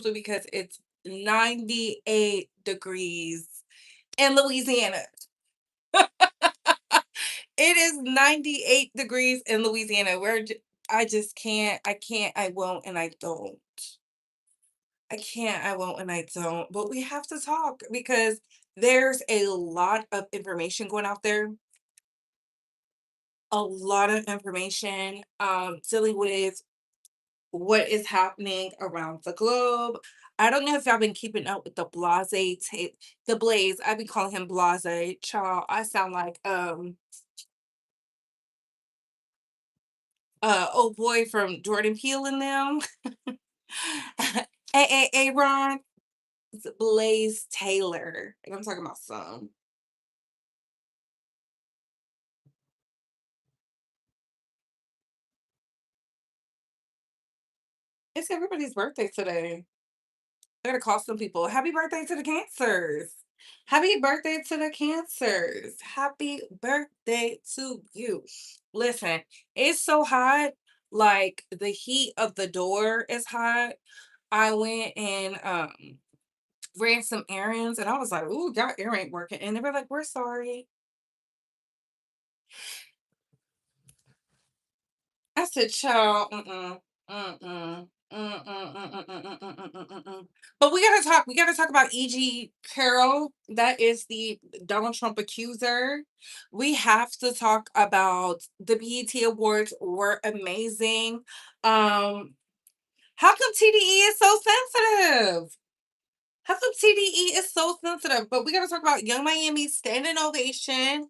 simply because it's 98 degrees in Louisiana. It is 98 degrees in Louisiana. I just can't. I can't. I won't, and I don't. I can't. I won't, and I don't. But we have to talk because there's a lot of information going out there. A lot of information dealing with what is happening around the globe. I don't know if y'all been keeping up with the the Blaze. I've been calling him Blase. Child, I sound like old boy from Jordan Peele and them. Ron, it's Blaze Taylor. And I'm talking about some. It's everybody's birthday today. I gotta call some people. Happy birthday to the cancers. Happy birthday to the cancers. Happy birthday to you. Listen, it's so hot. Like the heat of the door is hot. I went and ran some errands and I was like, ooh, y'all air ain't working. And they were like, we're sorry. I said, "Child, mm-mm, mm-mm, mm-mm, mm-mm, mm-mm, mm-mm, mm-mm, mm." But we gotta talk. We gotta talk about E.G. Carroll. That is the Donald Trump accuser. We have to talk about the BET Awards were amazing. Um, how come TDE is so sensitive? How come TDE is so sensitive? But we gotta talk about Young Miami's standing ovation.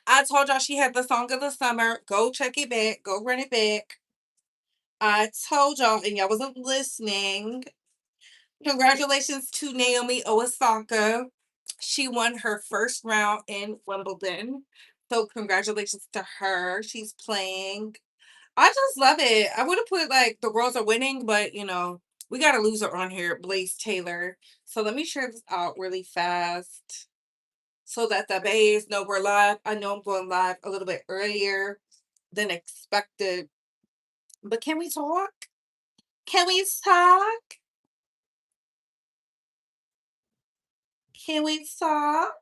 I told y'all she had the song of the summer. Go check it back. Go run it back. I told y'all, and y'all wasn't listening. Congratulations to Naomi Osaka. She won her first round in Wimbledon. So congratulations to her. She's playing. I just love it. I would have put like the girls are winning, but we got a loser on here, Blaise Taylor. So let me share this out really fast so that the bays know we're live. I know I'm going live a little bit earlier than expected, but can we talk? Can we talk? Can we talk?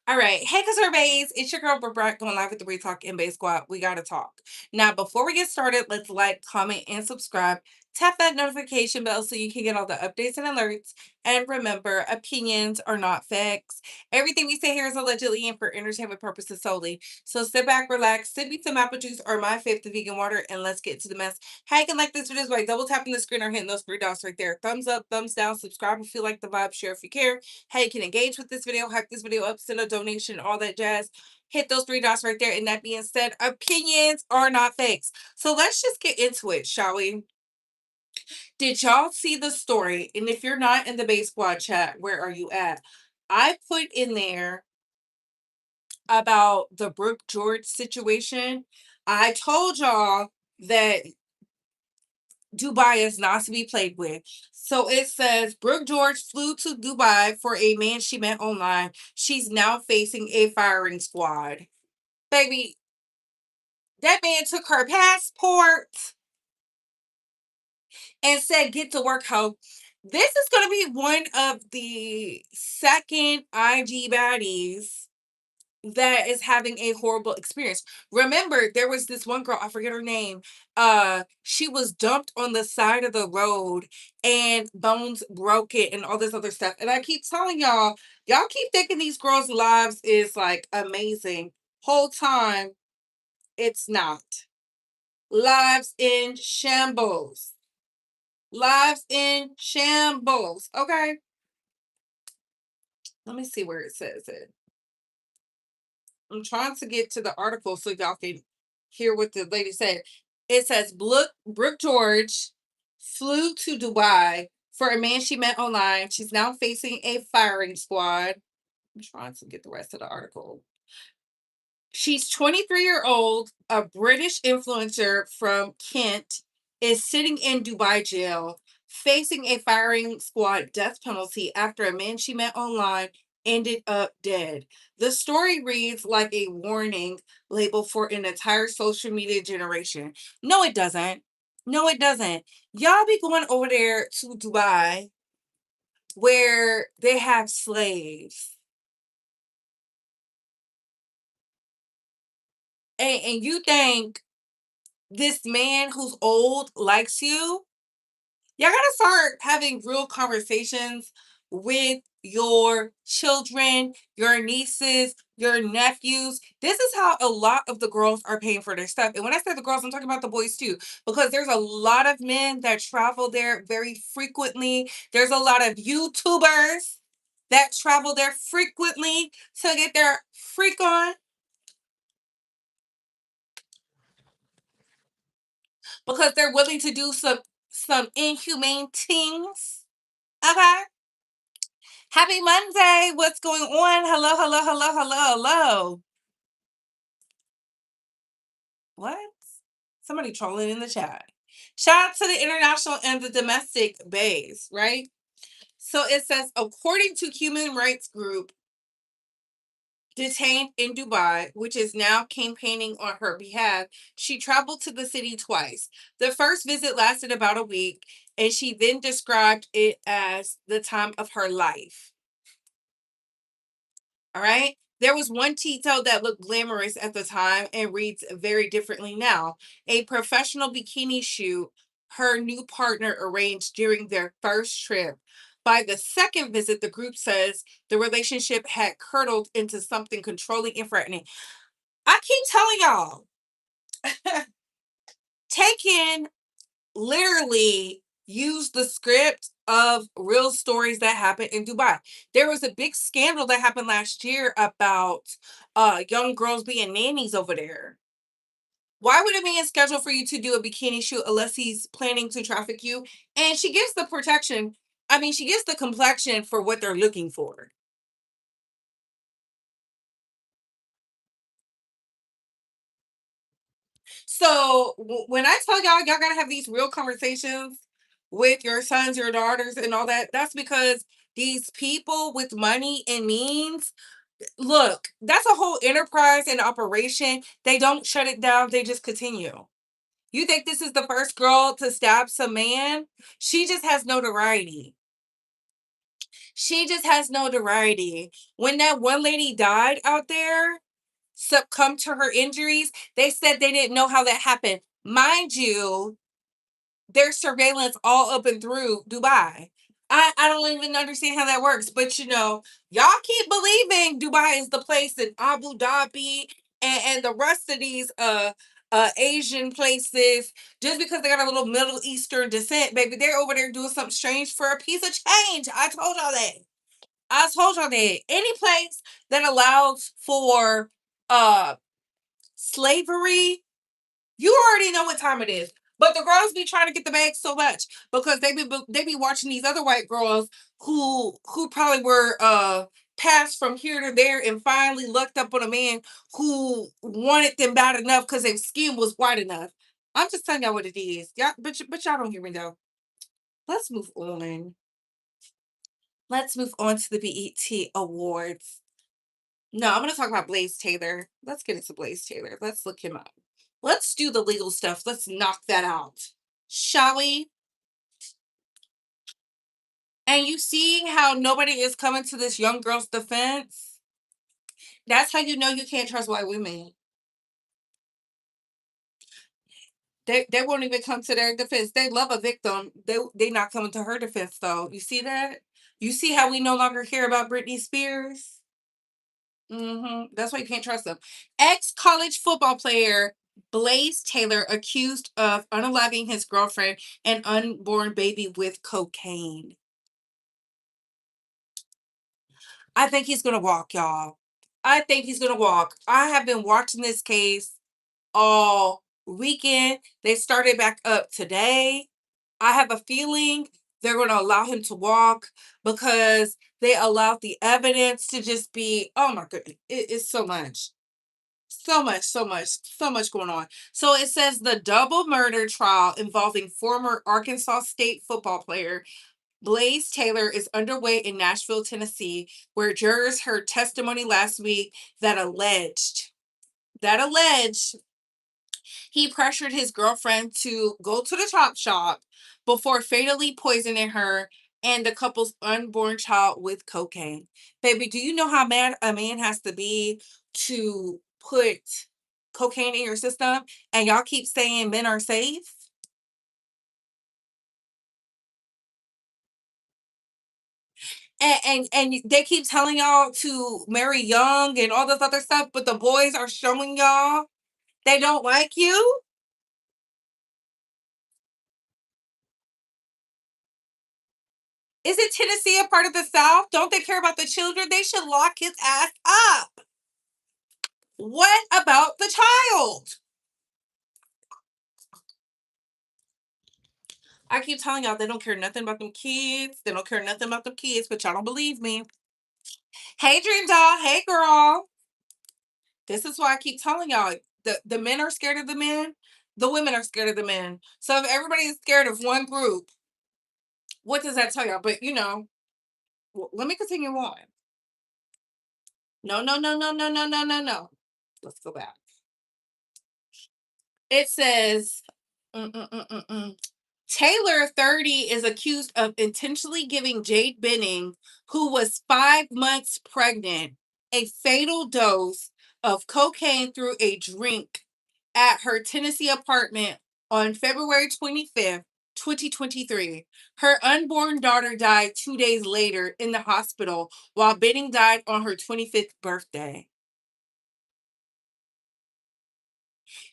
All right. Hey, Conservatives. It's your girl, Brett, going live with the Talk and Bay Squad. We got to talk. Now, before we get started, let's like, comment, and subscribe. Tap that notification bell so you can get all the updates and alerts. And remember, opinions are not facts. Everything we say here is allegedly and for entertainment purposes solely. So sit back, relax, sip me some apple juice or my fifth vegan water, and let's get to the mess. How you can like this video by double tapping the screen or hitting those three dots right there. Thumbs up, thumbs down, subscribe if you like the vibe, share if you care. How you can engage with this video, hype this video up, send a donation, all that jazz. Hit those three dots right there. And that being said, opinions are not fakes. So let's just get into it, shall we? Did y'all see the story? And if you're not in the Bay Squad chat, where are you at? I put in there about the Brooke George situation. I told y'all that Dubai is not to be played with. So it says Brooke George flew to Dubai for a man she met online. She's now facing a firing squad. Baby, that man took her passport and said, get to work, ho. This is going to be one of the second IG baddies that is having a horrible experience. Remember, there was this one girl, I forget her name. She was dumped on the side of the road and bones broke it and all this other stuff. And I keep telling y'all keep thinking these girls' lives is like amazing. Whole time, it's not. Lives in shambles. Lives in shambles. Okay. Let me see where it says it. I'm trying to get to the article so y'all can hear what the lady said. It says Brooke George flew to Dubai for a man she met online. She's now facing a firing squad. I'm trying to get the rest of the article. She's 23-year-old, a British influencer from Kent, is sitting in Dubai jail facing a firing squad death penalty after a man she met online ended up dead. The story reads like a warning label for an entire social media generation. No, it doesn't. No, it doesn't. Y'all be going over there to Dubai where they have slaves. And you think this man who's old likes you? Y'all gotta start having real conversations with your children, your nieces, your nephews. This is how a lot of the girls are paying for their stuff. And when I say the girls, I'm talking about the boys too, because there's a lot of men that travel there very frequently. There's a lot of YouTubers that travel there frequently to get their freak on because they're willing to do some inhumane things. Okay. Happy Monday. What's going on? Hello, hello, hello, hello, hello. What? Somebody trolling in the chat. Shout out to the international and the domestic base, right? So it says, according to human rights group detained in Dubai, which is now campaigning on her behalf, she traveled to the city twice. The first visit lasted about a week, and she then described it as the time of her life. All right. There was one Tito that looked glamorous at the time and reads very differently now. A professional bikini shoot her new partner arranged during their first trip. By the second visit, the group says the relationship had curdled into something controlling and threatening. I keep telling y'all, take in literally use the script of real stories that happened in Dubai. There was a big scandal that happened last year about young girls being nannies over there. Why would a man schedule for you to do a bikini shoot unless he's planning to traffic you? And she gives the protection. I mean, she gives the complexion for what they're looking for. So when I tell y'all gotta have these real conversations with your sons, your daughters, and all that, that's because these people with money and means, look, that's a whole enterprise and operation. They don't shut it down, they just continue. You think this is the first girl to stab some man? She just has notoriety. She just has notoriety. When that one lady died out there, succumbed to her injuries, they said they didn't know how that happened. Mind you, there's surveillance all up and through Dubai. I don't even understand how that works, but y'all keep believing Dubai is the place in Abu Dhabi and the rest of these Asian places just because they got a little Middle Eastern descent, baby. They're over there doing something strange for a piece of change. I told y'all that. I told y'all that. Any place that allows for uh slavery, you already know what time it is. But the girls be trying to get the bag so much because they be watching these other white girls who probably were passed from here to there and finally lucked up on a man who wanted them bad enough because their skin was white enough. I'm just telling y'all what it is. Yeah, but y'all don't hear me though. Let's move on. Let's move on to the BET Awards. No, I'm gonna talk about Blaise Taylor. Let's get into Blaise Taylor. Let's look him up. Let's do the legal stuff. Let's knock that out. Shall we? And you see how nobody is coming to this young girl's defense? That's how you know you can't trust white women. They won't even come to their defense. They love a victim. They not coming to her defense though. You see that? You see how we no longer hear about Britney Spears? That's why you can't trust them. Ex college football player Blaise Taylor accused of unaliving his girlfriend and unborn baby with cocaine. I think he's gonna walk, y'all. I think he's gonna walk. I have been watching this case all weekend. They started back up today. I have a feeling they're gonna allow him to walk because they allowed the evidence to just be, oh my goodness, it's so much. So much, so much, so much going on. So it says the double murder trial involving former Arkansas State football player Blaise Taylor is underway in Nashville, Tennessee, where jurors heard testimony last week that alleged He pressured his girlfriend to go to the chop shop before fatally poisoning her and the couple's unborn child with cocaine. Baby, do you know how mad a man has to be to put cocaine in your system? And y'all keep saying men are safe? And they keep telling y'all to marry young and all this other stuff, but the boys are showing y'all they don't like you? Isn't Tennessee a part of the South? Don't they care about the children? They should lock his ass up. What about the child? I keep telling y'all they don't care nothing about them kids. They don't care nothing about them kids, but y'all don't believe me. Hey, Dream Doll. Hey, girl. This is why I keep telling y'all the men are scared of the men. The women are scared of the men. So if everybody is scared of one group, what does that tell y'all? But let me continue on. No, no, no, no, no, no, no, no, no. Let's go back. It says, mm, mm, mm, mm, mm. Taylor, 30, is accused of intentionally giving Jade Benning, who was 5 months pregnant, a fatal dose of cocaine through a drink at her Tennessee apartment on February 25th, 2023. Her unborn daughter died 2 days later in the hospital, while Benning died on her 25th birthday.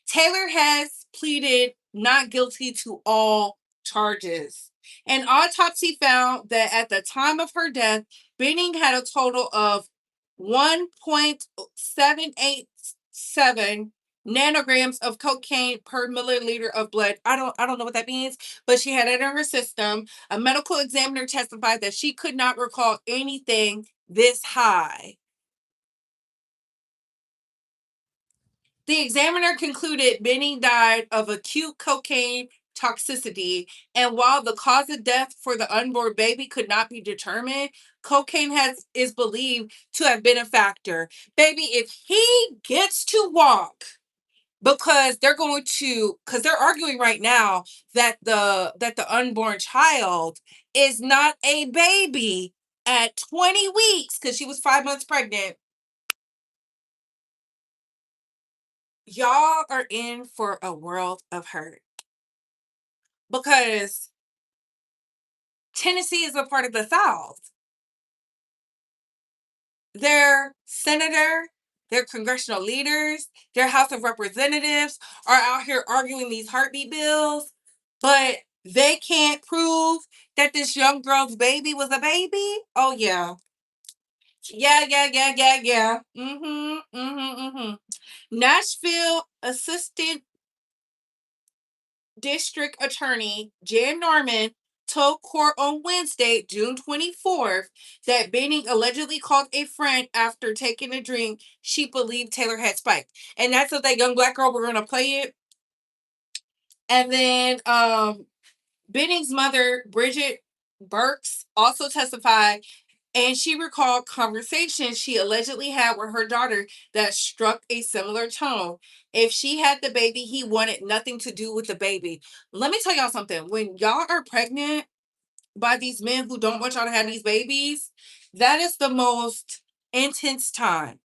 Taylor has pleaded not guilty to all charges. An autopsy found that at the time of her death, Benning had a total of 1.787 nanograms of cocaine per milliliter of blood. I don't know what that means, but she had it in her system. A medical examiner testified that she could not recall anything this high. The examiner concluded Benny died of acute cocaine toxicity, and while the cause of death for the unborn baby could not be determined, cocaine is believed to have been a factor. Baby, if he gets to walk, because they're arguing right now that the unborn child is not a baby at 20 weeks because she was 5 months pregnant. Y'all are in for a world of hurt because Tennessee is a part of the South. Their senator, their congressional leaders, their House of Representatives are out here arguing these heartbeat bills, but they can't prove that this young girl's baby was a baby. Oh yeah. Yeah, yeah, yeah, yeah, yeah. Mm-hmm. Mm-hmm. Mm-hmm. Nashville Assistant District Attorney Jan Norman told court on Wednesday, June 24th, that Benning allegedly called a friend after taking a drink she believed Taylor had spiked. And that's what that young black girl, we're gonna play it. And then Benning's mother, Bridget Burks, also testified, and she recalled conversations she allegedly had with her daughter that struck a similar tone. If she had the baby, he wanted nothing to do with the baby. Let me tell y'all something. When y'all are pregnant by these men who don't want y'all to have these babies, that is the most intense time.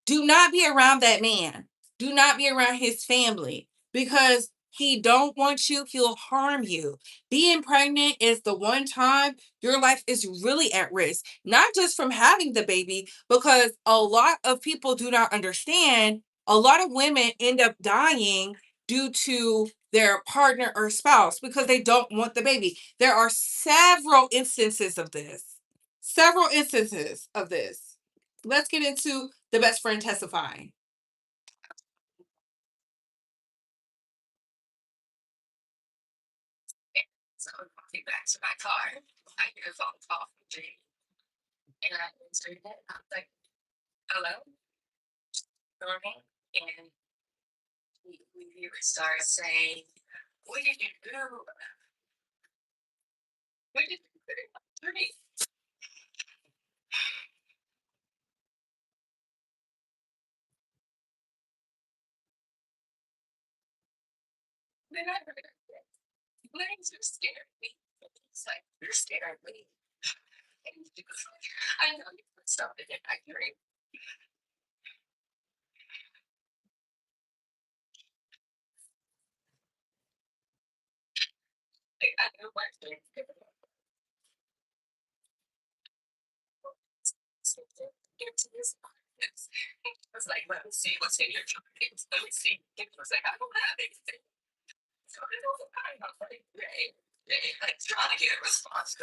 Do not be around that man. Do not be around his family because he don't want you. He'll harm you. Being pregnant is the one time your life is really at risk, not just from having the baby, because a lot of people do not understand. A lot of women end up dying due to their partner or spouse because they don't want the baby. There are several instances of this. Several instances of this. Let's get into the best friend testifying. So I'm walking back to my car. I get a phone call from Jane, and I answered it. I was like, "Hello, Norman," and we started saying, "What did you do? What did you do to me?" Blaise, you're scaring me. It's like, you're scaring me. And she was like, I know you put something in my drink. Like, I know my drink. Give to this. I was like, let me see what's in your drink. Let me see. It was like, I don't have anything. So I don't know. I'm like, they like trying to get a response.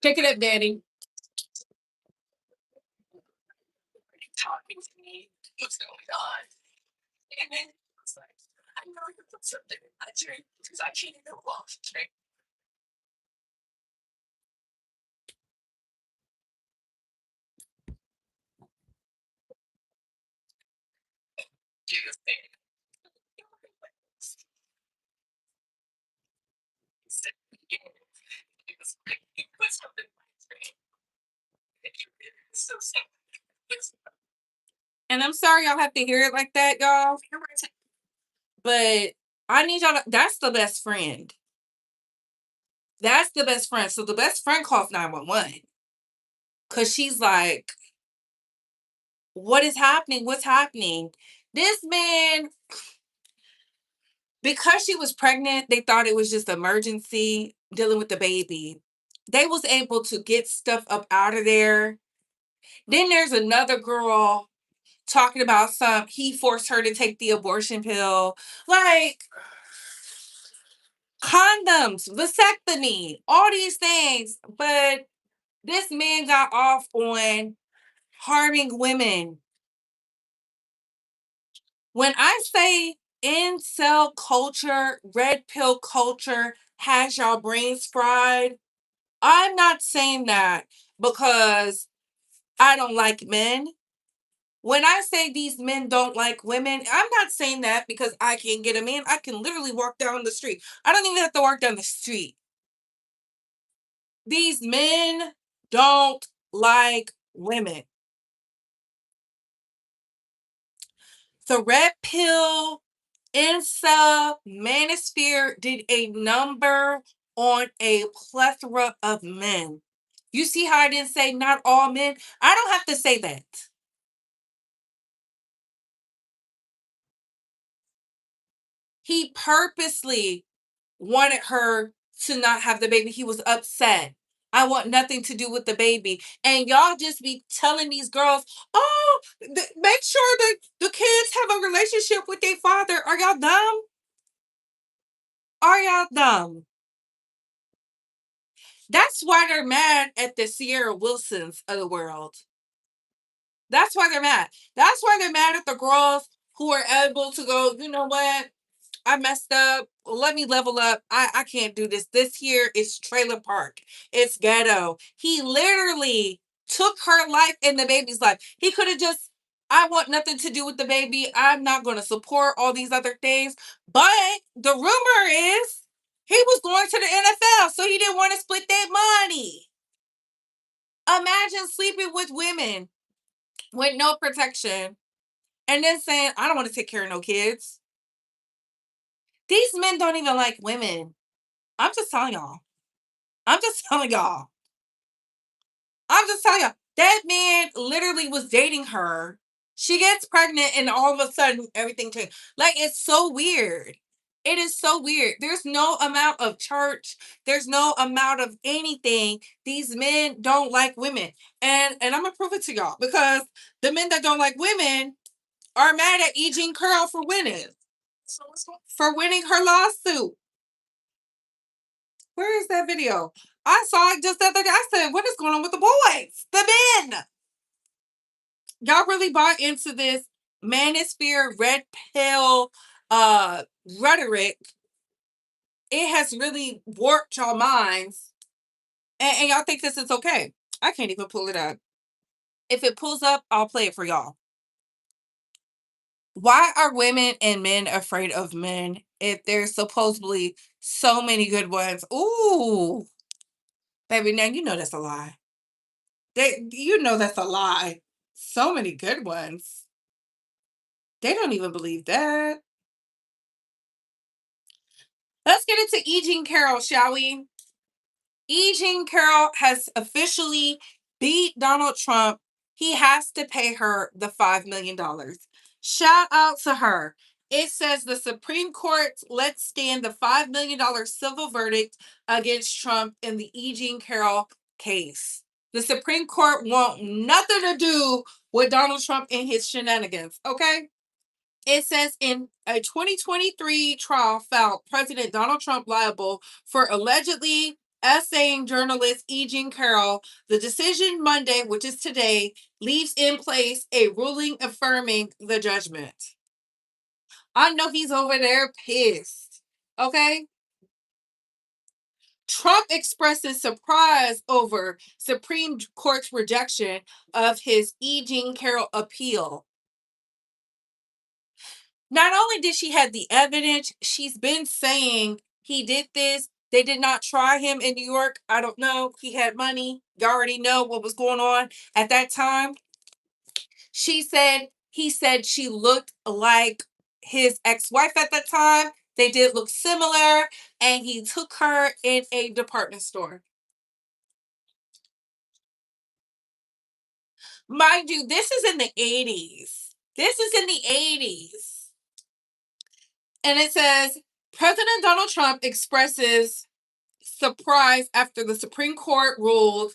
Pick it up, Daddy. Talking to me. What's going on? And then it was like, I know you put something in my drink because I can't even walk straight. Do you think? He said, yeah. He was like, you put something in my drink. And you did it. So sad. And I'm sorry y'all have to hear it like that, y'all. But I need y'all to, that's the best friend. That's the best friend. So the best friend calls 911. Cause she's like, what is happening? What's happening? This man, because she was pregnant, they thought it was just emergency dealing with the baby. They was able to get stuff up out of there. Then there's another girl talking about some he forced her to take the abortion pill. Like condoms, vasectomy, all these things. But this man got off on harming women. When I say incel culture, red pill culture has y'all brains fried, I'm not saying that because I don't like men. When I say these men don't like women, I'm not saying that because I can't get a man. I can literally walk down the street. I don't even have to walk down the street. These men don't like women. The red pill incel manosphere did a number on a plethora of men. You see how I didn't say not all men? I don't have to say that. He purposely wanted her to not have the baby. He was upset. I want nothing to do with the baby. And y'all just be telling these girls, oh, make sure that the kids have a relationship with their father. Are y'all dumb? Are y'all dumb? That's why they're mad at the Sierra Wilsons of the world. That's why they're mad. That's why they're mad at the girls who are able to go, you know what? I messed up. Let me level up. I can't do this. This here is trailer park. It's ghetto. He literally took her life and the baby's life. He could have just, I want nothing to do with the baby. I'm not going to support all these other things. But the rumor is he was going to the NFL, so he didn't want to split that money. Imagine sleeping with women with no protection and then saying, I don't want to take care of no kids. These men don't even like women. I'm just telling y'all. I'm just telling y'all. I'm just telling y'all. That man literally was dating her. She gets pregnant, and all of a sudden, everything changed. Like, it's so weird. It is so weird. There's no amount of church. There's no amount of anything. These men don't like women. And I'm gonna prove it to y'all because the men that don't like women are mad at E. Jean Carroll for winning. For winning her lawsuit. Where is that video? I saw it just the other day. I said, what is going on with the boys? The men. Y'all really bought into this manosphere, red pill rhetoric. It has really warped y'all minds. And y'all think this is okay. I can't even pull it up. If it pulls up, I'll play it for y'all. Why are women and men afraid of men if there's supposedly so many good ones? Ooh. Baby, now you know that's a lie. You know that's a lie. So many good ones. They don't even believe that. Let's get into E. Jean Carroll, shall we? E. Jean Carroll has officially beat Donald Trump. He has to pay her the $5 million. Shout out to her. It says the Supreme Court let stand the $5 million civil verdict against Trump in the E. Jean Carroll case. The Supreme Court want nothing to do with Donald Trump and his shenanigans, okay? It says in a 2023 trial found President Donald Trump liable for allegedly essaying journalist E. Jean Carroll. The decision Monday, which is today, leaves in place a ruling affirming the judgment. I know he's over there pissed. Okay? Trump expresses surprise over Supreme Court's rejection of his E. Jean Carroll appeal. Not only did she have the evidence, she's been saying he did this. They did not try him in New York. I don't know. He had money. You already know what was going on at that time. He said she looked like his ex-wife at that time. They did look similar, and he took her in a department store. Mind you, this is in the 80s. This is in the 80s. And it says President Donald Trump expresses surprise after the Supreme Court ruled.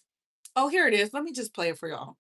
Oh, here it is. Let me just play it for y'all.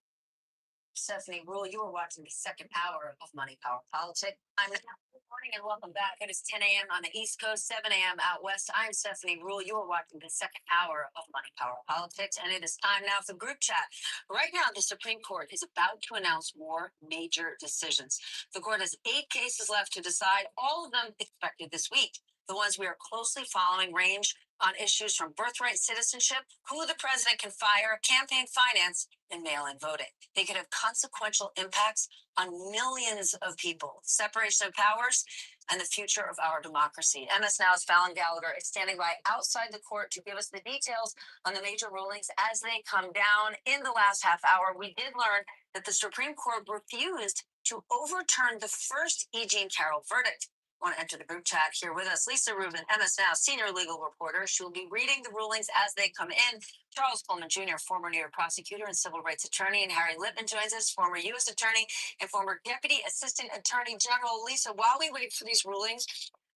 Stephanie Rule, you are watching the second hour of Money Power Politics. Good morning and welcome back. It is 10 a.m. on the East Coast, 7 a.m. out west. I'm Stephanie Rule. You are watching the second hour of Money Power Politics, and it is time now for group chat. Right now, the Supreme Court is about to announce more major decisions. The court has 8 cases left to decide, all of them expected this week. The ones we are closely following range on issues from birthright citizenship, who the president can fire, campaign finance, and mail-in voting. They could have consequential impacts on millions of people, separation of powers, and the future of our democracy. MS Now's Fallon Gallagher is standing by outside the court to give us the details on the major rulings as they come down. In the last half hour, we did learn that the Supreme Court refused to overturn the first E. Jean Carroll verdict. I want to enter the group chat here with us. Lisa Rubin, MS Now senior legal reporter. She'll be reading the rulings as they come in. Charles Coleman Jr., former New York prosecutor and civil rights attorney, and Harry Lippman joins us, former U.S. attorney and former deputy assistant attorney general. Lisa, while we wait for these rulings,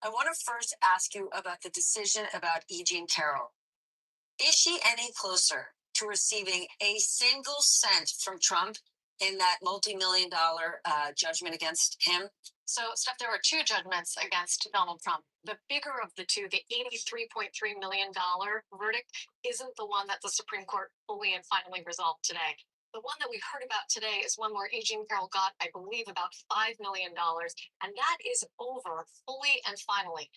I want to first ask you about the decision about E. Jean Carroll. Is she any closer to receiving a single cent from Trump in that multi-million-dollar judgment against him? So, Steph, there were 2 judgments against Donald Trump. The bigger of the 2, the $83.3 million verdict, isn't the one that the Supreme Court fully and finally resolved today. The one that we heard about today is one where E. Jean Carroll got, I believe, about $5 million, and that is over fully and finally.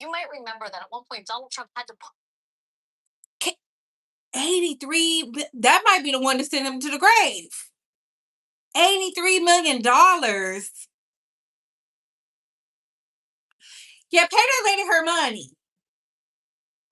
You might remember that at one point Donald Trump had to put 83, that might be the one to send him to the grave. $83 million. Yeah, pay that lady her money.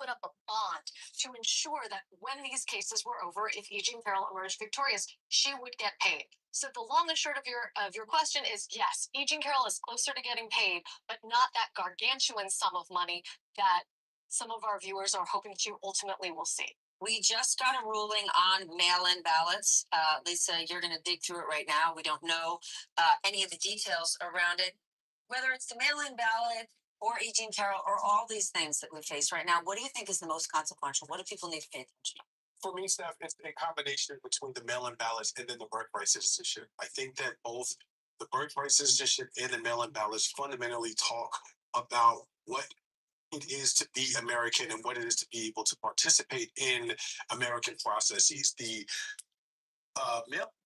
Put up a bond to ensure that when these cases were over, if E. Jean Carroll emerged victorious, she would get paid. So the long and short of your question is yes, E. Jean Carroll is closer to getting paid, but not that gargantuan sum of money that some of our viewers are hoping to ultimately will see. We just got a ruling on mail-in ballots. Lisa, you're going to dig through it right now. We don't know any of the details around it. Whether it's the mail-in ballot or E. Jean Carroll or all these things that we face right now, what do you think is the most consequential? What do people need to pay attention to? For me, Steph, it's a combination between the mail-in ballots and then the birthright citizenship. I think that both the birthright citizenship and the mail-in ballots fundamentally talk about what it is to be American and what it is to be able to participate in American processes. The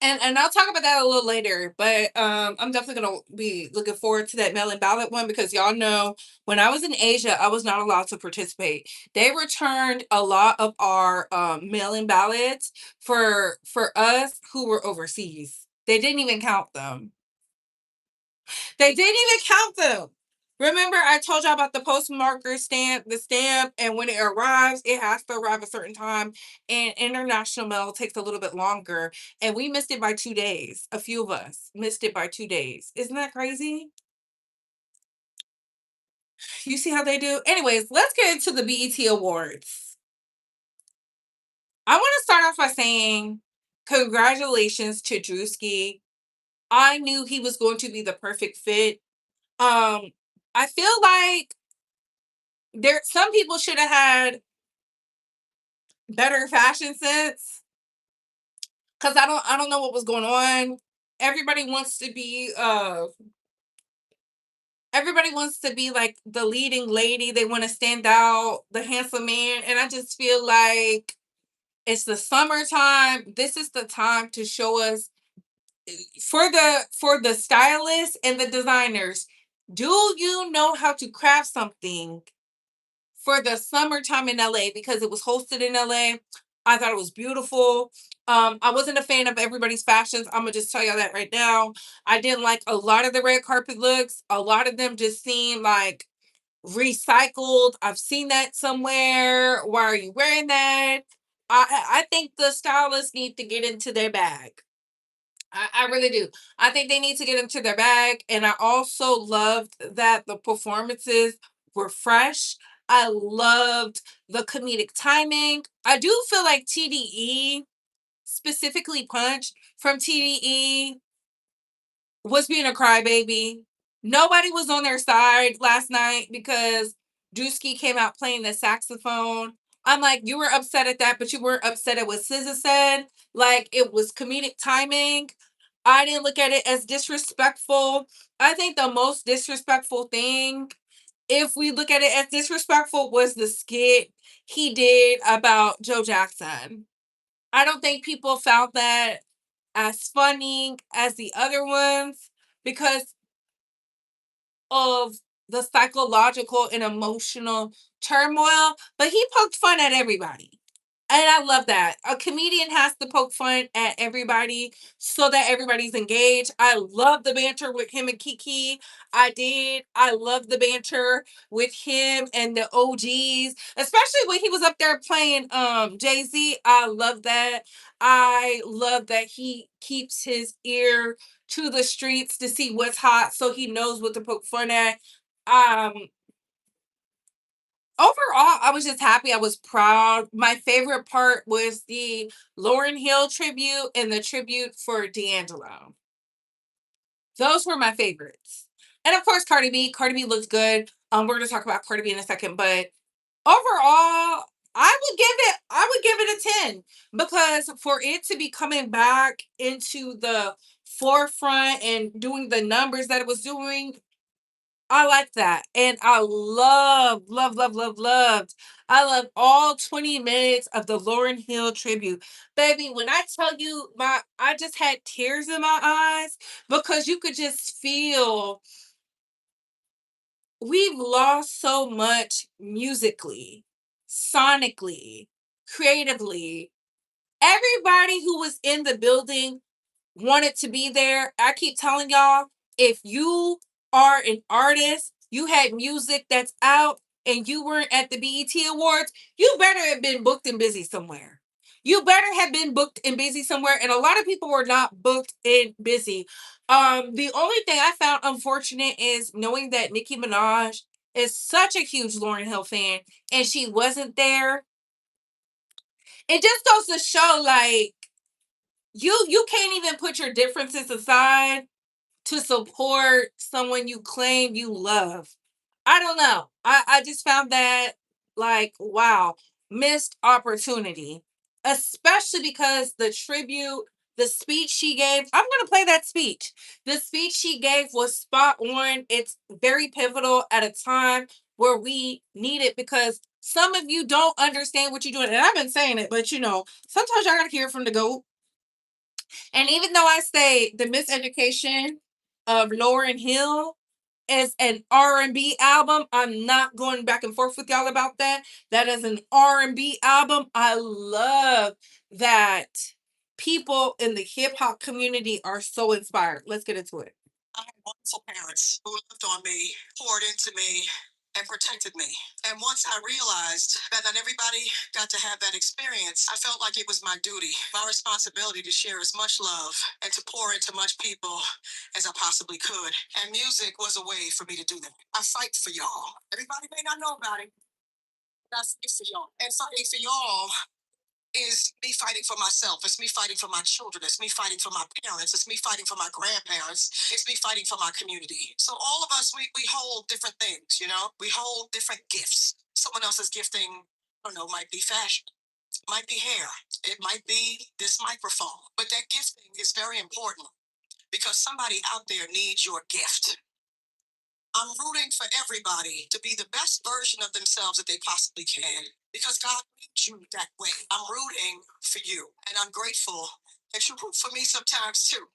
and I'll talk about that a little later, but I'm definitely gonna be looking forward to that mail-in ballot one because y'all know when I was in Asia, I was not allowed to participate. They returned a lot of our mail-in ballots for us who were overseas. They didn't even count them. They didn't even count them. Remember, I told y'all about the postmarker stamp, the stamp, and when it arrives, it has to arrive a certain time. And international mail takes a little bit longer. And we missed it by 2 days. A few of us missed it by 2 days. Isn't that crazy? You see how they do? Anyways, let's get into the BET Awards. I want to start off by saying congratulations to Drewski. I knew he was going to be the perfect fit. I feel like some people should have had better fashion sense because I don't know what was going on. Everybody wants to be everybody wants to be like the leading lady. They want to stand out, the handsome man, and I just feel like it's the summertime. This is the time to show us for the stylists and the designers. Do you know how to craft something for the summertime in LA? Because it was hosted in LA. I thought it was beautiful. I wasn't a fan of everybody's fashions. I'm gonna just tell y'all that right now. I didn't like a lot of the red carpet looks. A lot of them just seemed like recycled. I've seen that somewhere. Why are you wearing that? I think the stylists need to get into their bag. I really do. I think they need to get into their bag. And I also loved that the performances were fresh. I loved the comedic timing. I do feel like TDE, specifically Punch from TDE, was being a crybaby. Nobody was on their side last night because Dusky came out playing the saxophone. I'm like, you were upset at that, but you weren't upset at what SZA said. Like, it was comedic timing. I didn't look at it as disrespectful. I think the most disrespectful thing, if we look at it as disrespectful, was the skit he did about Joe Jackson. I don't think people found that as funny as the other ones because of the psychological and emotional turmoil, but he poked fun at everybody. And I love that. A comedian has to poke fun at everybody so that everybody's engaged. I love the banter with him and Kiki. I did. I love the banter with him and the OGs, especially when he was up there playing Jay-Z. I love that. I love that he keeps his ear to the streets to see what's hot so he knows what to poke fun at. Um Overall, I was just happy. I was proud. My favorite part was the Lauryn Hill tribute and the tribute for D'Angelo. Those were my favorites. And of course, Cardi B. Cardi B looks good. We're gonna talk about Cardi B in a second, but overall, I would give it a 10 because for it to be coming back into the forefront and doing the numbers that it was doing, I like that. And I loved. I love all 20 minutes of the Lauryn Hill tribute. Baby, when I tell you I just had tears in my eyes because you could just feel we've lost so much musically, sonically, creatively. Everybody who was in the building wanted to be there. I keep telling y'all, if you are an artist, you had music that's out, and you weren't at the BET Awards, you better have been booked and busy somewhere. You better have been booked and busy somewhere, and a lot of people were not booked and busy. The only thing I found unfortunate is knowing that Nicki Minaj is such a huge Lauryn Hill fan, and she wasn't there. It just goes to show, like, you can't even put your differences aside to support someone you claim you love. I don't know. I just found that like, wow, missed opportunity. Especially because the tribute, the speech she gave, I'm gonna play that speech. The speech she gave was spot on. It's very pivotal at a time where we need it because some of you don't understand what you're doing. And I've been saying it, but sometimes y'all gotta hear it from the GOAT. And even though I say the miseducation of Lauryn Hill is an R&B album, I'm not going back and forth with y'all about that. That is an R&B album. I love that people in the hip hop community are so inspired. Let's get into it. wonderful parents who loved on me, poured into me, and protected me. And once I realized that not everybody got to have that experience, I felt like it was my duty, my responsibility to share as much love and to pour into much people as I possibly could. And music was a way for me to do that. I fight for y'all. Everybody may not know about it, but I fight for y'all. And fighting for y'all is me fighting for myself. It's me fighting for my children. It's me fighting for my parents. It's me fighting for my grandparents. It's me fighting for my community. So all of us, we hold different things, you know? We hold different gifts. Someone else's gifting, I don't know, might be fashion, might be hair, it might be this microphone. But that gifting is very important because somebody out there needs your gift. I'm rooting for everybody to be the best version of themselves that they possibly can because God made you that way. I'm rooting for you, and I'm grateful that you root for me sometimes too.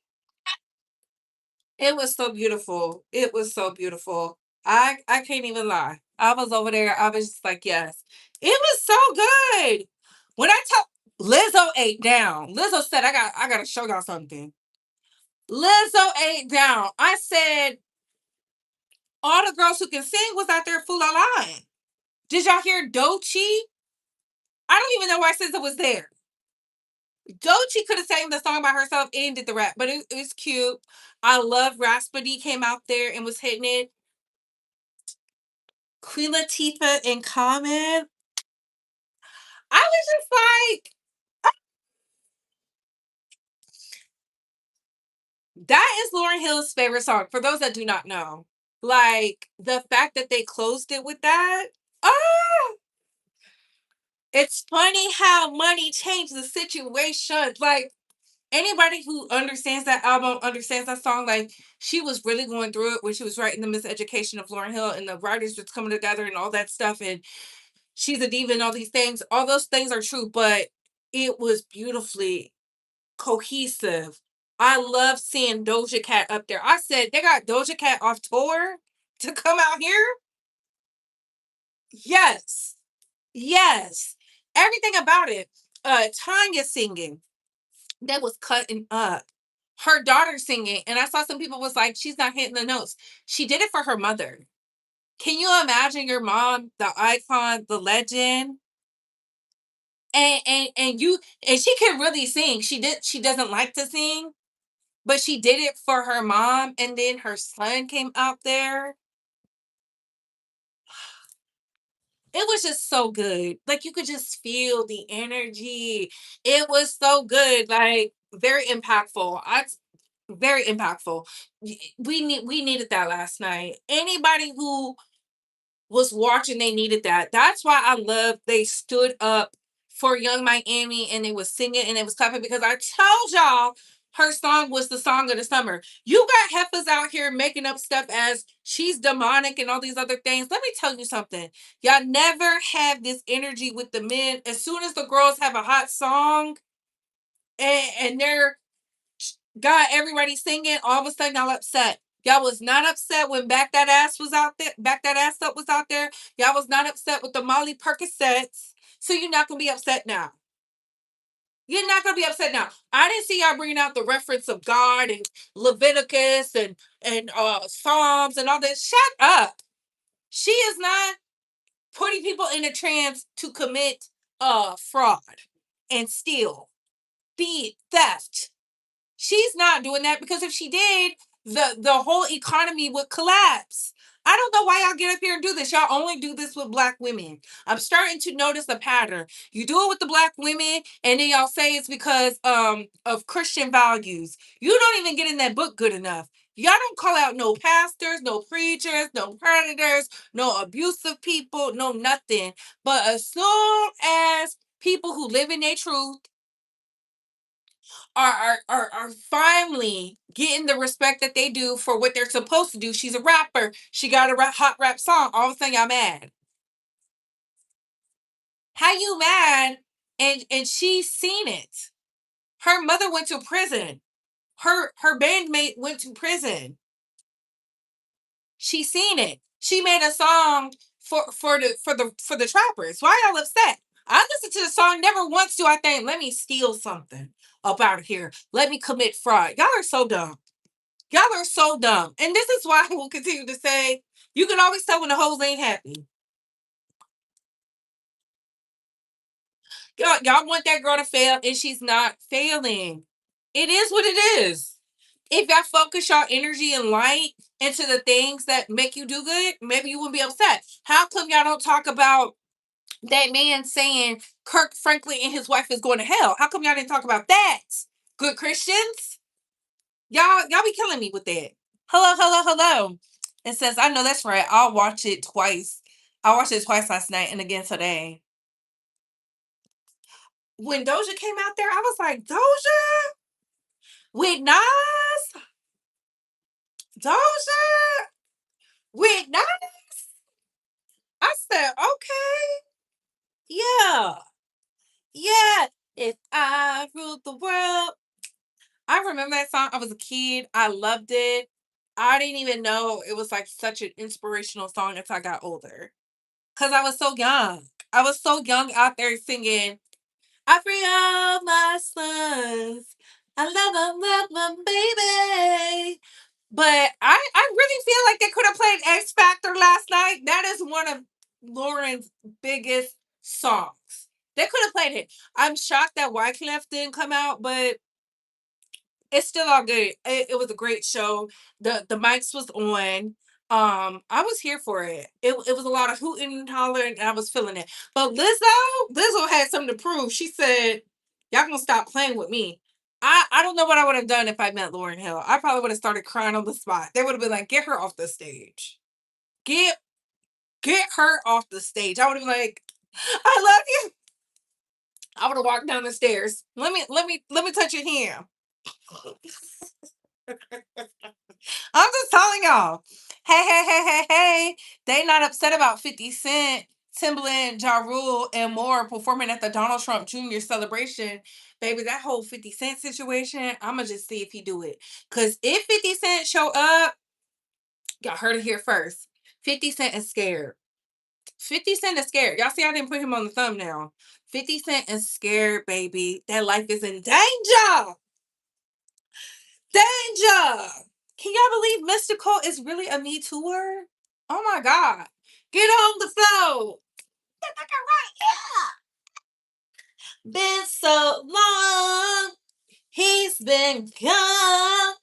It was so beautiful. It was so beautiful. I can't even lie. I was over there. I was just like, yes. It was so good. When I tell Lizzo ate down. Lizzo said, I gotta show y'all something. Lizzo ate down. I said all the girls who can sing was out there full of line. Did y'all hear Doechii? I don't even know why SZA was there. Doechii could have sang the song by herself and did the rap, but it was cute. I love Raspity came out there and was hitting it. Queen Latifah in comment. I was just like, that is Lauryn Hill's favorite song. For those that do not know, like the fact that they closed it with that. Oh, it's funny how money changed the situation. Like anybody who understands that album understands that song. Like she was really going through it when she was writing the Miseducation of Lauryn Hill, and the writers was coming together and all that stuff. And she's a diva and all these things. All those things are true, but it was beautifully cohesive. I love seeing Doja Cat up there. I said they got Doja Cat off tour to come out here. Yes, yes, everything about it. Tanya singing that was cutting up. Her daughter singing, and I saw some people was like, she's not hitting the notes. She did it for her mother. Can you imagine your mom, the icon, the legend, and you and she can really sing. She doesn't like to sing, but she did it for her mom, and then her son came out there. It was just so good. Like you could just feel the energy. It was so good. Like very impactful. Very impactful. We needed that last night. Anybody who was watching, they needed that. That's why I love they stood up for Young Miami and they was singing and it was clapping because I told y'all her song was the song of the summer. You got heifers out here making up stuff as she's demonic and all these other things. Let me tell you something. Y'all never have this energy with the men. As soon as the girls have a hot song and they're got everybody singing, all of a sudden y'all upset. Y'all was not upset when Back That Ass was out there. Back That Ass Up was out there. Y'all was not upset with the Molly Percocets. So you're not going to be upset now. You're not going to be upset now. I didn't see y'all bringing out the reference of God and Leviticus and Psalms and all that. Shut up. She is not putting people in a trance to commit fraud and steal, theft. She's not doing that because if she did, the whole economy would collapse. I don't know why y'all get up here and do this. Y'all only do this with black women. I'm starting to notice a pattern. You do it with the black women, and then y'all say it's because of Christian values. You don't even get in that book good enough. Y'all don't call out no pastors, no preachers, no predators, no abusive people, no nothing. But as soon as people who live in their truth are finally getting the respect that they do for what they're supposed to do. She's a rapper. She got a hot rap song. All of a sudden, y'all mad. How you mad? And she's seen it. Her mother went to prison. Her bandmate went to prison. She seen it. She made a song for the trappers. Why y'all upset? I listened to the song never once do I think, let me steal something up out of here. Let me commit fraud. Y'all are so dumb. Y'all are so dumb. And this is why I will continue to say, you can always tell when the hoes ain't happy. Y'all want that girl to fail, and she's not failing. It is what it is. If y'all focus your energy and light into the things that make you do good, maybe you wouldn't be upset. How come y'all don't talk about that man saying Kirk Franklin and his wife is going to hell? How come y'all didn't talk about that? Good Christians? Y'all be killing me with that. Hello, hello, hello. It says, I know that's right. I'll watch it twice. I watched it twice last night and again today. When Doja came out there, I was like, Doja? With Nas? Doja? With Nas? I said, okay. Yeah. Yeah. If I ruled the world. I remember that song. I was a kid. I loved it. I didn't even know it was like such an inspirational song until I got older. Because I was so young. I was so young out there singing, I free all my sons. I love my baby. But I really feel like they could have played X Factor last night. That is one of Lauren's biggest songs. They could have played it. I'm shocked that Wyclef didn't come out, but it's still all good. It was a great show. The mics was on. I was here for it. It was a lot of hooting and hollering, and I was feeling it. But Lizzo had something to prove. She said, "Y'all gonna stop playing with me." I don't know what I would have done if I met Lauryn Hill. I probably would have started crying on the spot. They would have been like, "Get her off the stage. Get get her off the stage." I would have been like, "I love you." I would have walked down the stairs. Let me touch your hand. I'm just telling y'all. Hey. They not upset about 50 Cent, Timbaland, Ja Rule, and more performing at the Donald Trump Jr. celebration. Baby, that whole 50 Cent situation, I'ma just see if he do it. Cause if 50 Cent show up, y'all heard it here first. 50 Cent is scared. 50 Cent is scared. Y'all see I didn't put him on the thumbnail. 50 Cent is scared, baby. That life is in danger. Danger! Can y'all believe Mystical is really a Me Tooer? Oh my God. Get on the floor. Been so long. He's been gone.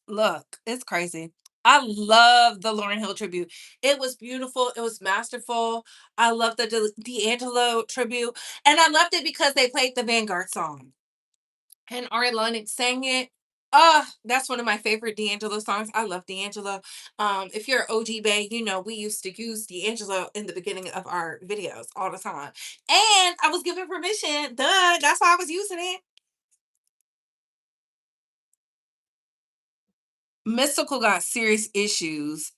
Look, it's crazy. I love the Lauryn Hill tribute. It was beautiful. It was masterful. I love the D'Angelo tribute. And I loved it because they played the Vanguard song. And Ari Lennox sang it. That's one of my favorite D'Angelo songs. I love D'Angelo. If you're an OG Bay, you know we used to use D'Angelo in the beginning of our videos all the time. And I was given permission. Duh, that's why I was using it. Mystical got serious issues.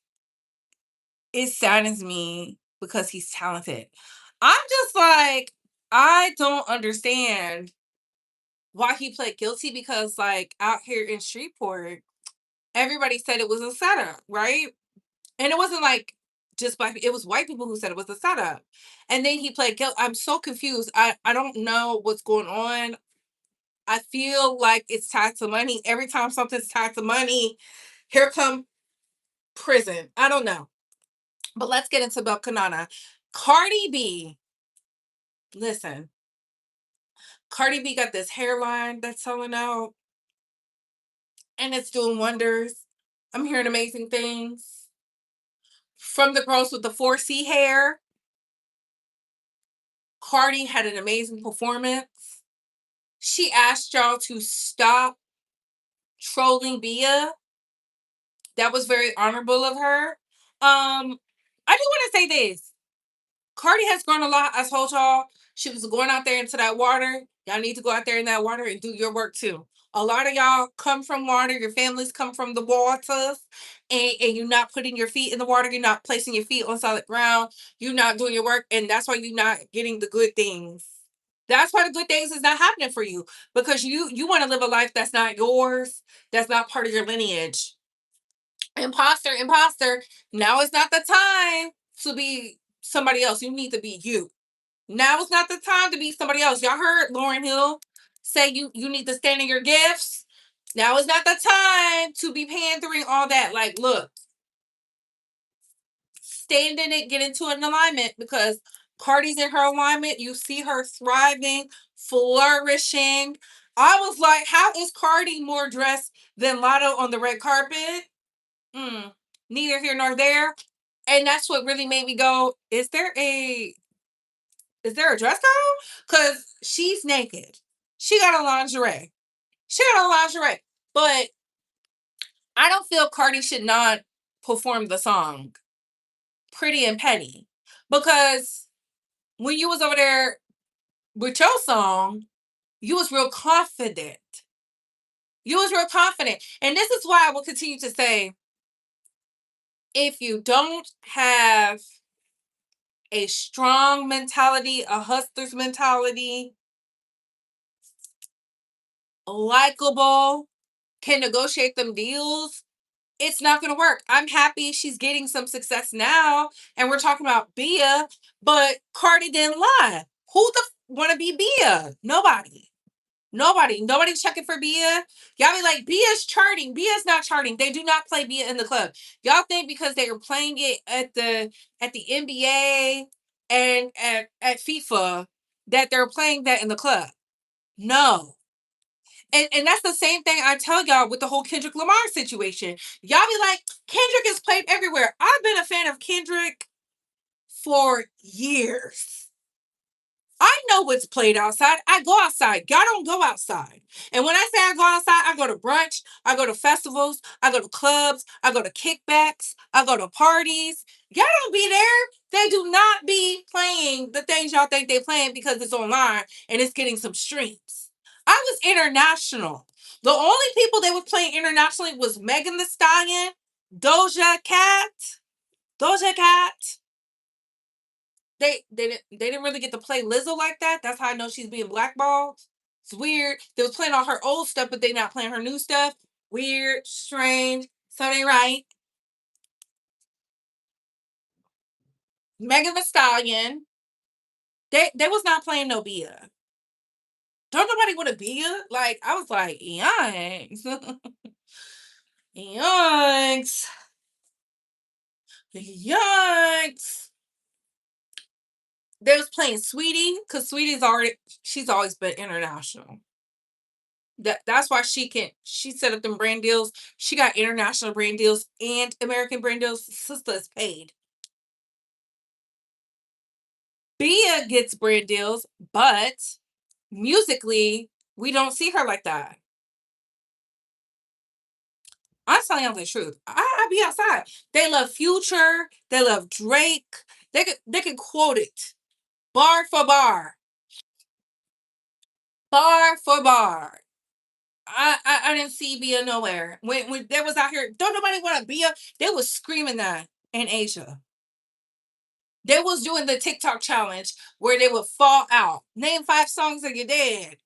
It saddens me because he's talented. I'm just like, I don't understand why he pled guilty because, like, out here in Shreveport, everybody said it was a setup, right? And it wasn't like just black, it was white people who said it was a setup. And then he played guilt. I'm so confused. I don't know what's going on. I feel like it's tied to money. Every time something's tied to money, here come prison. I don't know. But let's get into Belkanana. Cardi B. Listen, Cardi B got this hairline that's selling out and it's doing wonders. I'm hearing amazing things. From the girls with the 4C hair, Cardi had an amazing performance. She asked y'all to stop trolling Bia. That was very honorable of her. I do want to say this. Cardi has grown a lot. I told y'all she was going out there into that water. Y'all need to go out there in that water and do your work too. A lot of y'all come from water. Your families come from the waters. And you're not putting your feet in the water. You're not placing your feet on solid ground. You're not doing your work. And that's why you're not getting the good things. That's why the good things is not happening for you. Because you want to live a life that's not yours. That's not part of your lineage. Imposter. Now is not the time to be somebody else. You need to be you. Now is not the time to be somebody else. Y'all heard Lauryn Hill say you need to stand in your gifts. Now is not the time to be pandering all that. Like, look, stand in it, get into an alignment because Cardi's in her alignment. You see her thriving, flourishing. I was like, how is Cardi more dressed than Lotto on the red carpet? Neither here nor there. And that's what really made me go, is there a dress code? Because she's naked. She got a lingerie. She got a lingerie. But I don't feel Cardi should not perform the song Pretty and Petty. Because when you was over there with your song, you was real confident. You was real confident. And this is why I will continue to say, if you don't have a strong mentality, a hustler's mentality, likable, can negotiate them deals, it's not going to work. I'm happy she's getting some success now, and we're talking about Bia, but Cardi didn't lie. Who the want to be Bia? Nobody. Nobody's checking for Bia. Y'all be like, Bia's charting. Bia's not charting. They do not play Bia in the club. Y'all think because they were playing it at the NBA and at FIFA that they're playing that in the club. No. And that's the same thing I tell y'all with the whole Kendrick Lamar situation. Y'all be like, Kendrick is played everywhere. I've been a fan of Kendrick for years. I know what's played outside. I go outside. Y'all don't go outside. And when I say I go outside, I go to brunch, I go to festivals, I go to clubs, I go to kickbacks, I go to parties. Y'all don't be there. They do not be playing the things y'all think they playing because it's online and it's getting some streams. I was international. The only people they was playing internationally was Megan Thee Stallion, Doja Cat. Doja Cat. They didn't really get to play Lizzo like that. That's how I know she's being blackballed. It's weird. They was playing all her old stuff, but they not playing her new stuff. Weird, strange. So they right. Megan Thee Stallion. They was not playing no Bia. Don't nobody want to Bia? Like, I was like, yikes. Yikes. Yikes. They was playing Sweetie, because she's always been international. That's why she set up them brand deals. She got international brand deals and American brand deals. Sister is paid. Bia gets brand deals, but musically, we don't see her like that. I'm telling you the truth. I be outside. They love Future. They love Drake. They could quote it bar for bar, bar for bar. I didn't see Bia nowhere. When they was out here, don't nobody want to Bia. They was screaming that in Asia. They was doing the TikTok challenge where they would fall out. Name 5 songs of your dad.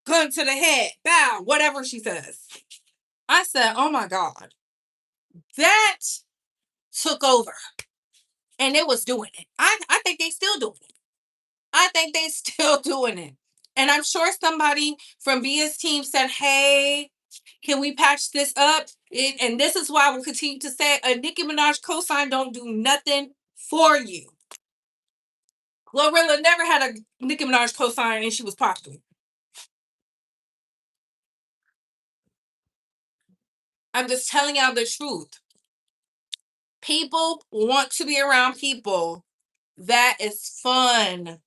Gun to the head. Bow. Whatever she says. I said, oh my God. That took over. And they was doing it. I think they still doing it. I think they still doing it. And I'm sure somebody from Bia's team said, hey, can we patch this up? And this is why I will continue to say a Nicki Minaj cosign don't do nothing for you. Glorilla never had a Nicki Minaj cosign and she was popular. I'm just telling y'all the truth. People want to be around people that is fun.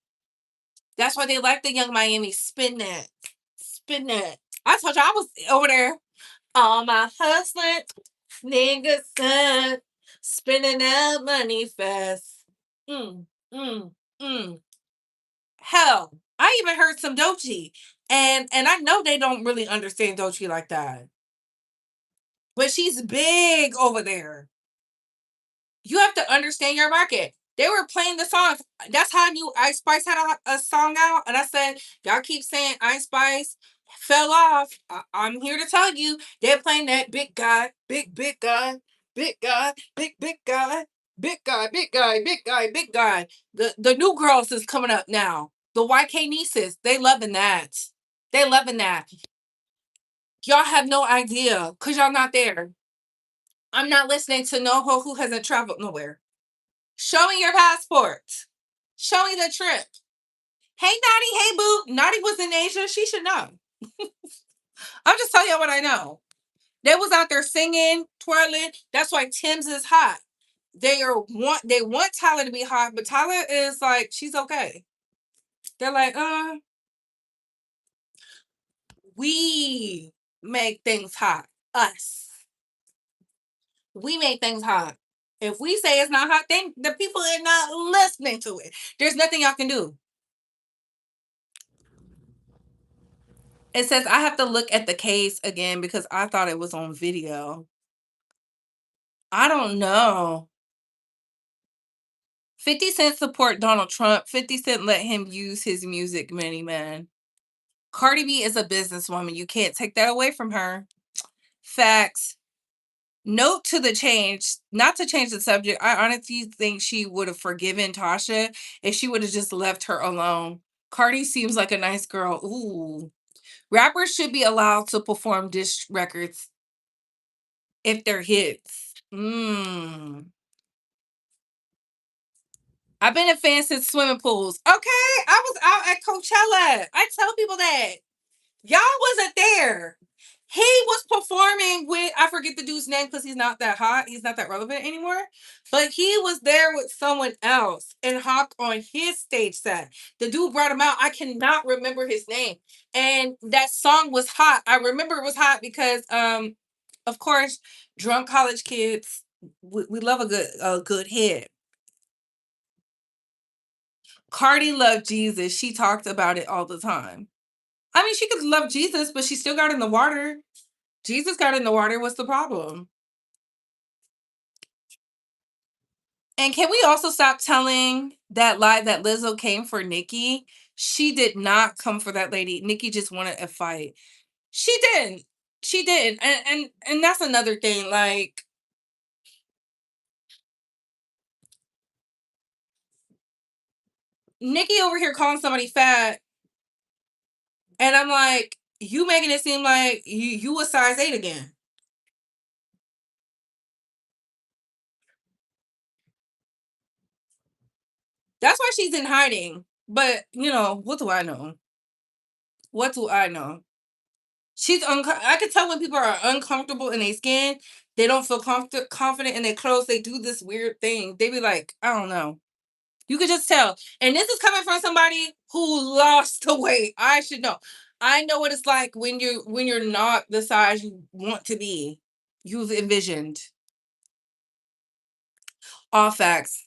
That's why they like the Young Miami. Spin that. Spin that. I told you I was over there. All my hustling niggas son spending that money fast. Mm, mm, mm. Hell, I even heard some Doechii. And I know they don't really understand Doechii like that. But she's big over there. You have to understand your market. They were playing the songs. That's how I knew Ice Spice had a song out. And I said, y'all keep saying Ice Spice fell off. I'm here to tell you, they're playing that big guy, big guy, big guy, big guy, big guy, big guy, big guy, big guy. The new girls is coming up now. The YK nieces, they loving that. They loving that. Y'all have no idea because y'all not there. I'm not listening to no hoe who hasn't traveled nowhere. Show me your passport. Show me the trip. Hey, Naughty. Hey, Boo. Naughty was in Asia. She should know. I'm just telling y'all what I know. They was out there singing, twirling. That's why Tim's is hot. They want Tyler to be hot, but Tyler is like, she's okay. They're like, we make things hot. Us. We make things hot. If we say it's not hot, then the people are not listening to it. There's nothing y'all can do. It says I have to look at the case again because I thought it was on video. I don't know. 50 Cent support Donald Trump. 50 Cent let him use his music, many men. Cardi B is a businesswoman. You can't take that away from her. Facts. Note to the change, not to change the subject. I honestly think she would have forgiven Tasha if she would have just left her alone. Cardi seems like a nice girl. Ooh. Rappers should be allowed to perform diss records if they're hits. I've been a fan since swimming pools. Okay, I was out at Coachella. I tell people that. Y'all wasn't there. He was performing with, I forget the dude's name because he's not that hot. He's not that relevant anymore. But he was there with someone else and Hawk on his stage set. The dude brought him out. I cannot remember his name. And that song was hot. I remember it was hot because of course, drunk college kids, we love a good hit. Cardi loved Jesus. She talked about it all the time. I mean, she could love Jesus, but she still got in the water. Jesus got in the water. What's the problem? And can we also stop telling that lie that Lizzo came for Nikki? She did not come for that lady. Nikki just wanted a fight. She didn't. She did. And that's another thing. Like, Nikki over here calling somebody fat, and I'm like, you making it seem like you a size 8 again. That's why she's in hiding. But, what do I know? What do I know? I can tell when people are uncomfortable in their skin, they don't feel confident in their clothes, they do this weird thing. They be like, I don't know. You could just tell. And this is coming from somebody who lost the weight. I should know. I know what it's like when you're not the size you want to be. You've envisioned. All facts.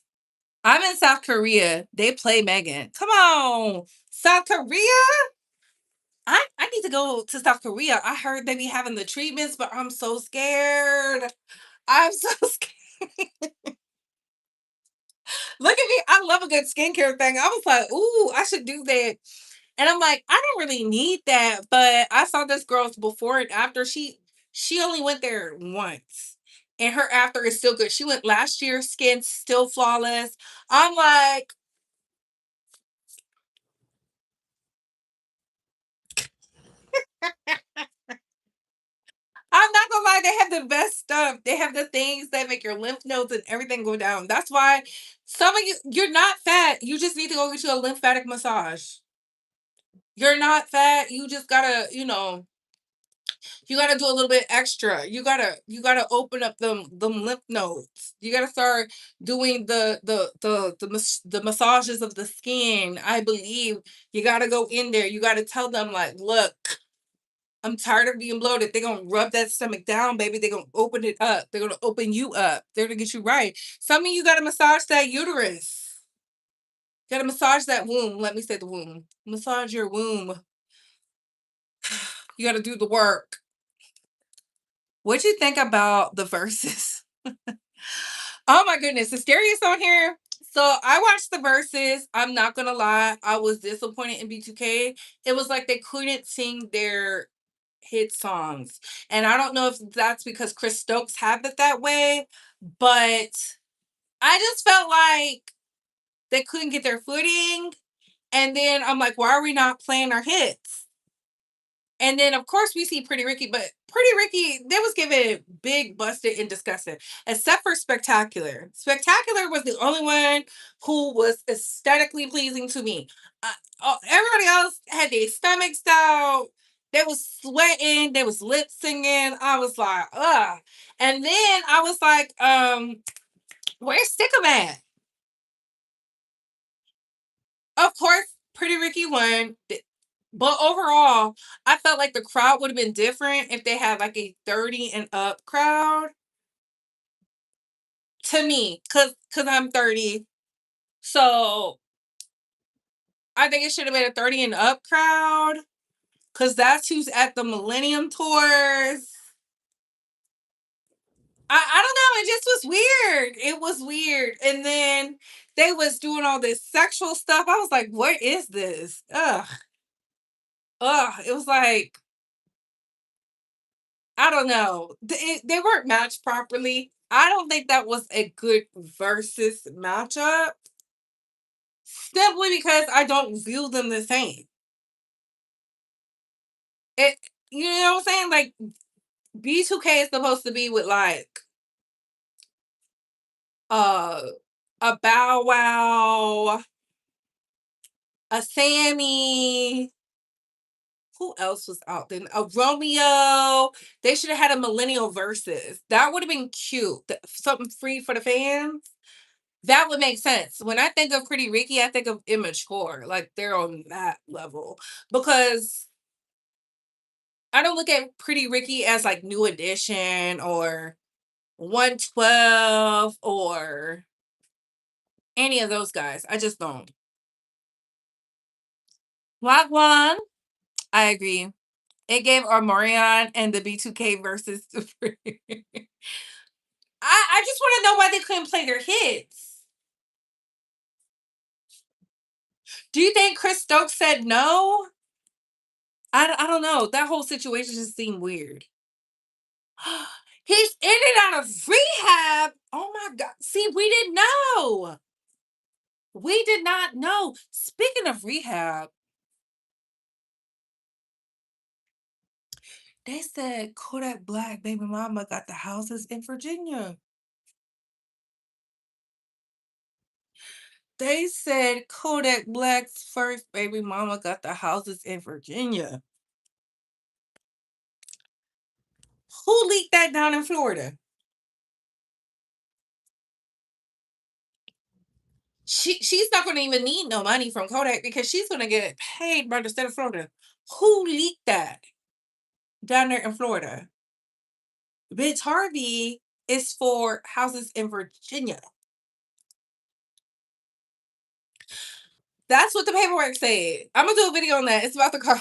I'm in South Korea. They play Megan. Come on. South Korea? I need to go to South Korea. I heard they be having the treatments, but I'm so scared. I'm so scared. Look at me. I love a good skincare thing. I was like, ooh, I should do that. And I'm like, I don't really need that. But I saw this girl's before and after. She only went there once. And her after is still good. She went last year, skin still flawless. I'm like, I'm not gonna lie, they have the best stuff. They have the things that make your lymph nodes and everything go down. That's why some of you're not fat. You just need to go get you a lymphatic massage. You're not fat. You just gotta, you gotta do a little bit extra. You gotta open up them lymph nodes. You gotta start doing the massages of the skin. I believe you gotta go in there. You gotta tell them like, look, I'm tired of being bloated. They're gonna rub that stomach down, baby. They're gonna open it up. They're gonna open you up. They're gonna get you right. Some of you gotta massage that uterus. You gotta massage that womb. Let me say the womb. Massage your womb. You gotta do the work. What you think about the verses? Oh my goodness, the scariest on here. So I watched the verses. I'm not gonna lie, I was disappointed in B2K. It was like they couldn't sing their hit songs. And I don't know if that's because Chris Stokes have it that way, but I just felt like they couldn't get their footing. And then I'm like, why are we not playing our hits? And then of course we see Pretty Ricky, but Pretty Ricky, they was giving big, busted, and disgusting. Except for Spectacular. Spectacular was the only one who was aesthetically pleasing to me. Everybody else had their stomachs out. They was sweating. They was lip singing. I was like, ugh. And then I was like, where's Stickum at? Of course, Pretty Ricky won. But overall, I felt like the crowd would have been different if they had like a 30 and up crowd. To me, cause I'm 30. So I think it should have been a 30 and up crowd. Cause that's who's at the Millennium Tours. I don't know. It just was weird. It was weird. And then they was doing all this sexual stuff. I was like, what is this? Ugh. Ugh. It was like, I don't know. They weren't matched properly. I don't think that was a good versus matchup. Simply because I don't view them the same. It, you know what I'm saying? Like B2K is supposed to be with like uh a Bow Wow, a Sammy. Who else was out then? A Romeo. They should have had a millennial versus. That would have been cute. Something free for the fans. That would make sense. When I think of Pretty Ricky, I think of immature. Like they're on that level. Because I don't look at Pretty Ricky as like New Edition or 112 or any of those guys. I just don't. Bla1, I agree. It gave Armorion and the B2K versus I just want to know why they couldn't play their hits. Do you think Chris Stokes said no? I don't know. That whole situation just seemed weird. He's in and out of rehab. Oh my God. See, we didn't know. We did not know. Speaking of rehab, they said Kodak Black baby mama got the houses in Virginia. They said Kodak Black's first baby mama got the houses in Virginia. Who leaked that down in Florida? She's not going to even need no money from Kodak because she's going to get paid by the state of Florida. Who leaked that down there in Florida? Bitch, Harvey is for houses in Virginia. That's what the paperwork said. I'm gonna do a video on that. It's about to come.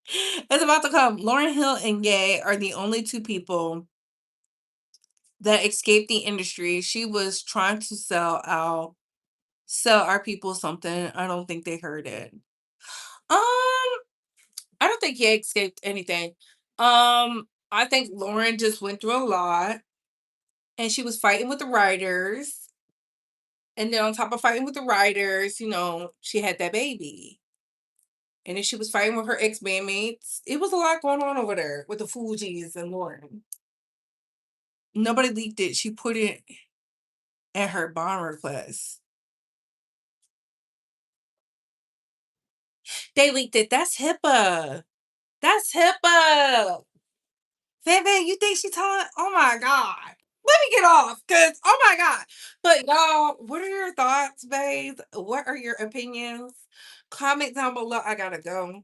It's about to come. Lauryn Hill and Gay are the only two people that escaped the industry. She was trying to sell our people something. I don't think they heard it. I don't think he escaped anything. I think Lauren just went through a lot and she was fighting with the writers. And then on top of fighting with the writers, she had that baby. And then she was fighting with her ex-bandmates. It was a lot going on over there with the Fugees and Lauren. Nobody leaked it. She put it in her bond request. They leaked it. That's HIPAA. That's HIPAA. Van, you think she telling? Oh my God. Let me get off, cause oh my God. But y'all, what are your thoughts, babe? What are your opinions? Comment down below. I gotta go.